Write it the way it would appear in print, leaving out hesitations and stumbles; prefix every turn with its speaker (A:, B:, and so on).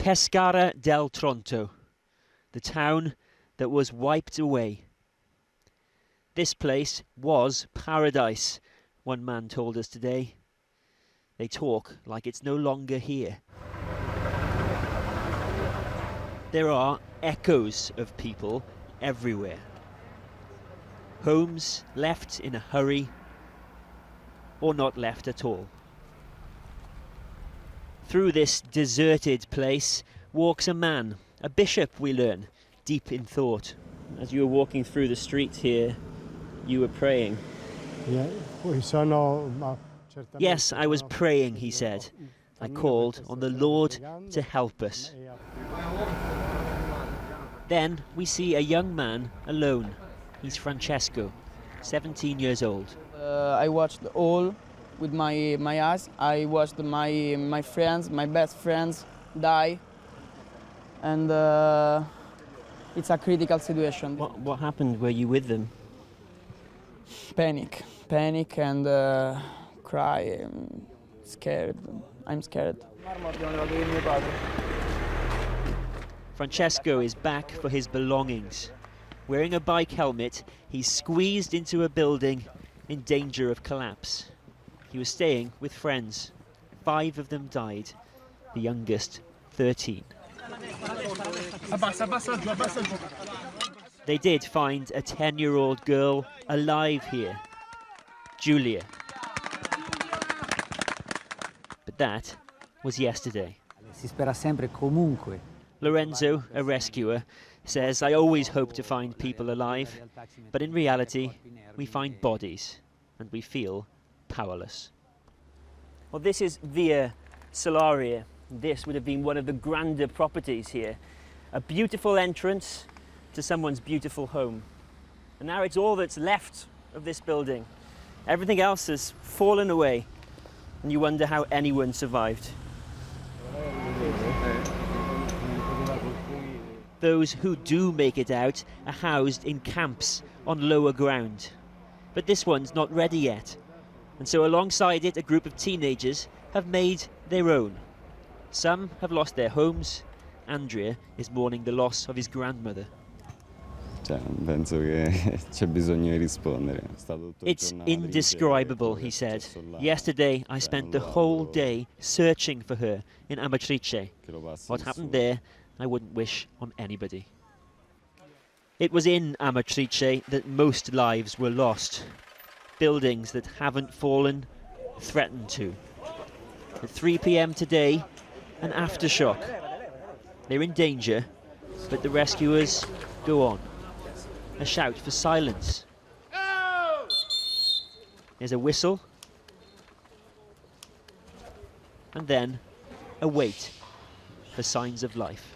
A: Pescara del Tronto, the town that was wiped away. This place was paradise, one man told us today. They talk like it's no longer here. There are echoes of people everywhere. Homes left in a hurry, or not left at all. Through this deserted place walks a man, a bishop we learn, deep in thought. As you were walking through the streets here, you were praying. Yes, I was praying, he said. I called on the Lord to help us. Then we see a young man alone. He's Francesco, 17 years old.
B: I watched all with my eyes. I watched my friends, my best friends die. And it's a critical situation.
A: What happened? Were you with them?
B: Panic and cry, scared. I'm scared.
A: Francesco is back for his belongings. Wearing a bike helmet, he's squeezed into a building in danger of collapse. He was staying with friends. 5 of them died, the youngest 13. They did find a 10-year-old girl alive here, Giulia. But that was yesterday.
C: Si spera sempre comunque.
A: Lorenzo, a rescuer, says, I always hope to find people alive, but in reality, we find bodies and we feel powerless. Well, this is Via Solaria. This would have been one of the grander properties here. A beautiful entrance to someone's beautiful home. And now it's all that's left of this building. Everything else has fallen away, and you wonder how anyone survived. Those who do make it out are housed in camps on lower ground. But this one's not ready yet. And so alongside it, a group of teenagers have made their own. Some have lost their homes. Andrea is mourning the loss of his grandmother. It's indescribable, he said. Yesterday I spent the whole day searching for her in Amatrice. What happened there, I wouldn't wish on anybody. It was in Amatrice that most lives were lost. Buildings that haven't fallen threaten to. At 3 p.m. today, an aftershock. They're in danger, but the rescuers go on. A shout for silence. There's a whistle, and then a wait for signs of life.